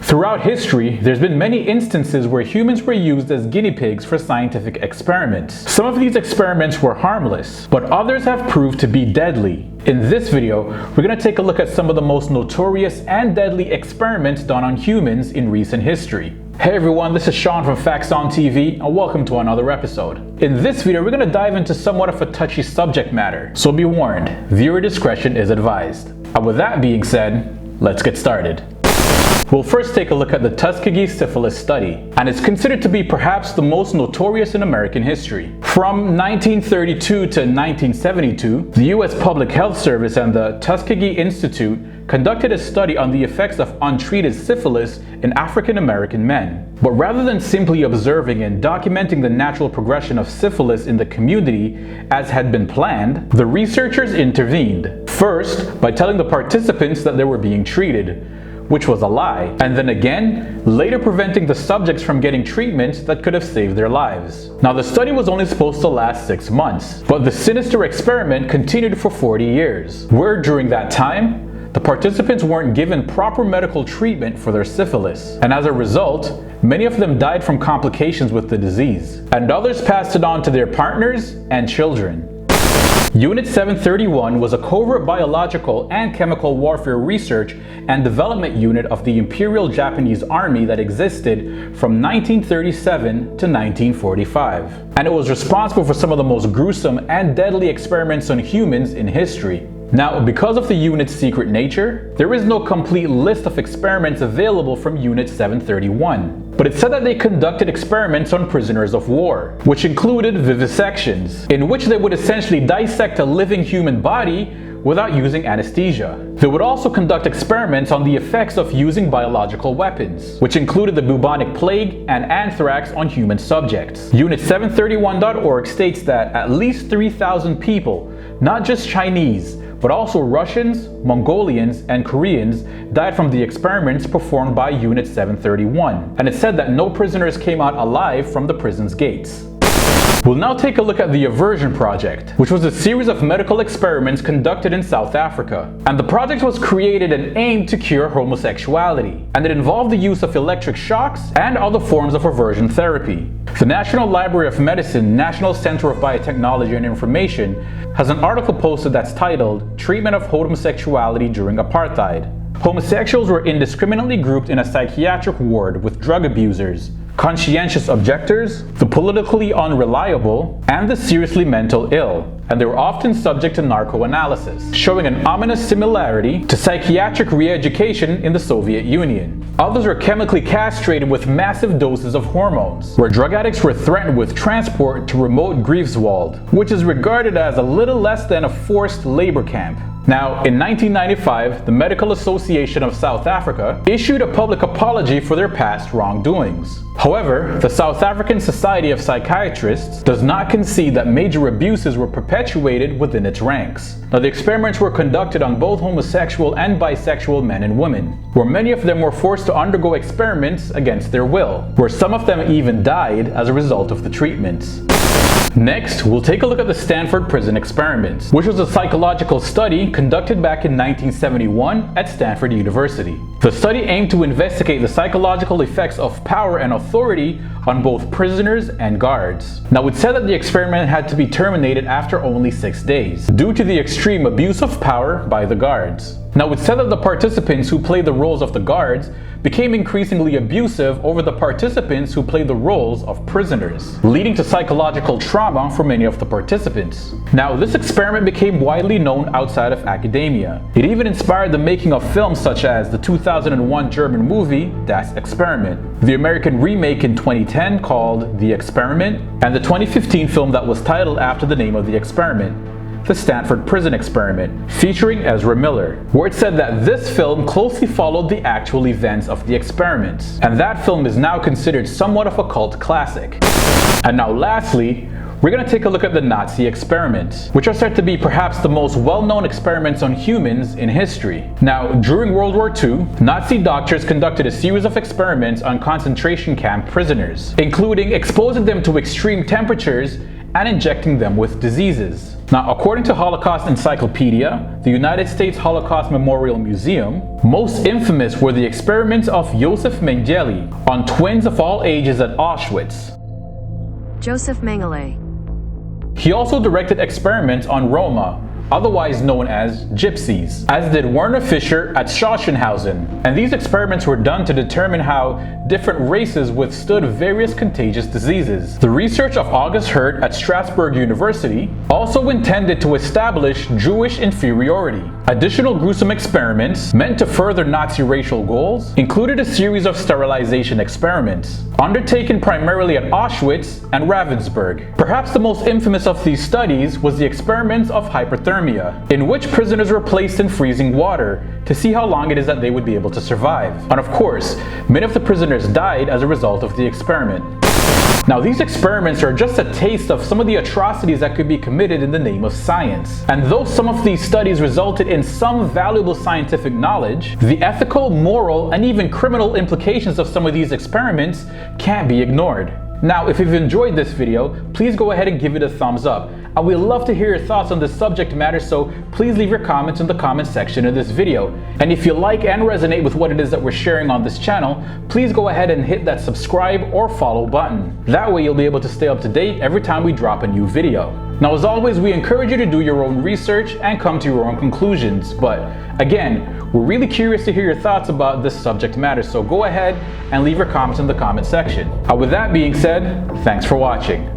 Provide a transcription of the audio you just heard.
Throughout history, there's been many instances where humans were used as guinea pigs for scientific experiments. Some of these experiments were harmless, but others have proved to be deadly. In this video, we're going to take a look at some of the most notorious and deadly experiments done on humans in recent history. Hey everyone, this is Sean from Facts on TV, and welcome to another episode. In this video, we're going to dive into somewhat of a touchy subject matter, so be warned, viewer discretion is advised. And with that being said, let's get started. We'll first take a look at the Tuskegee syphilis study, and it's considered to be perhaps the most notorious in American history. From 1932 to 1972, the U.S. Public Health Service and the Tuskegee Institute conducted a study on the effects of untreated syphilis in African American men. But rather than simply observing and documenting the natural progression of syphilis in the community as had been planned, the researchers intervened. First, by telling the participants that they were being treated, which was a lie, and then again, later preventing the subjects from getting treatments that could have saved their lives. Now, the study was only supposed to last 6 months, but the sinister experiment continued for 40 years, where during that time, the participants weren't given proper medical treatment for their syphilis, and as a result, many of them died from complications with the disease, and others passed it on to their partners and children. Unit 731 was a covert biological and chemical warfare research and development unit of the Imperial Japanese Army that existed from 1937 to 1945. And it was responsible for some of the most gruesome and deadly experiments on humans in history. Now, because of the unit's secret nature, there is no complete list of experiments available from Unit 731. But it said that they conducted experiments on prisoners of war, which included vivisections, in which they would essentially dissect a living human body without using anesthesia. They would also conduct experiments on the effects of using biological weapons, which included the bubonic plague and anthrax on human subjects. Unit 731.org states that at least 3,000 people, not just Chinese, but also Russians, Mongolians, and Koreans died from the experiments performed by Unit 731, and it said that no prisoners came out alive from the prison's gates. We'll now take a look at the Aversion Project, which was a series of medical experiments conducted in South Africa. And the project was created and aimed to cure homosexuality, and it involved the use of electric shocks and other forms of aversion therapy. The National Library of Medicine, National Center of Biotechnology and Information has an article posted that's titled, "Treatment of Homosexuality During Apartheid." Homosexuals were indiscriminately grouped in a psychiatric ward with drug abusers, conscientious objectors, the politically unreliable, and the seriously mental ill, and they were often subject to narcoanalysis, showing an ominous similarity to psychiatric re-education in the Soviet Union. Others were chemically castrated with massive doses of hormones, where drug addicts were threatened with transport to remote Greifswald, which is regarded as a little less than a forced labor camp. Now, in 1995, the Medical Association of South Africa issued a public apology for their past wrongdoings. However, the South African Society of Psychiatrists does not concede that major abuses were perpetuated within its ranks. Now, the experiments were conducted on both homosexual and bisexual men and women, where many of them were forced to undergo experiments against their will, where some of them even died as a result of the treatments. Next, we'll take a look at the Stanford prison experiments, which was a psychological study conducted back in 1971 at Stanford University. The study aimed to investigate the psychological effects of power and authority on both prisoners and guards. Now, it said that the experiment had to be terminated after only 6 days, due to the extreme abuse of power by the guards. Now, it said that the participants who played the roles of the guards became increasingly abusive over the participants who played the roles of prisoners, leading to psychological trauma for many of the participants. Now, this experiment became widely known outside of academia. It even inspired the making of films such as the 2001 German movie Das Experiment, the American remake in 2010 called The Experiment, and the 2015 film that was titled after the name of the experiment, The Stanford Prison Experiment, featuring Ezra Miller, where it said that this film closely followed the actual events of the experiments, and that film is now considered somewhat of a cult classic. And now lastly, we're going to take a look at the Nazi experiments, which are said to be perhaps the most well-known experiments on humans in history. Now, during World War II, Nazi doctors conducted a series of experiments on concentration camp prisoners, including exposing them to extreme temperatures and injecting them with diseases. Now, according to Holocaust Encyclopedia, the United States Holocaust Memorial Museum, most infamous were the experiments of Josef Mengele on twins of all ages at Auschwitz. Joseph Mengele. He also directed experiments on Roma, otherwise known as gypsies, as did Werner Fischer at Sachsenhausen. And these experiments were done to determine how different races withstood various contagious diseases. The research of August Hirt at Strasbourg University also intended to establish Jewish inferiority. Additional gruesome experiments, meant to further Nazi racial goals, included a series of sterilization experiments, undertaken primarily at Auschwitz and Ravensbrück. Perhaps the most infamous of these studies was the experiments of hyperthermia, in which prisoners were placed in freezing water to see how long it is that they would be able to survive. And of course, many of the prisoners died as a result of the experiment. Now, these experiments are just a taste of some of the atrocities that could be committed in the name of science. And though some of these studies resulted in some valuable scientific knowledge, the ethical, moral, and even criminal implications of some of these experiments can't be ignored. Now, if you've enjoyed this video, please go ahead and give it a thumbs up. I would love to hear your thoughts on this subject matter, so please leave your comments in the comment section of this video. And if you like and resonate with what it is that we're sharing on this channel, please go ahead and hit that subscribe or follow button. That way you'll be able to stay up to date every time we drop a new video. Now, as always, we encourage you to do your own research and come to your own conclusions. But again, we're really curious to hear your thoughts about this subject matter, so go ahead and leave your comments in the comment section. With that being said, thanks for watching.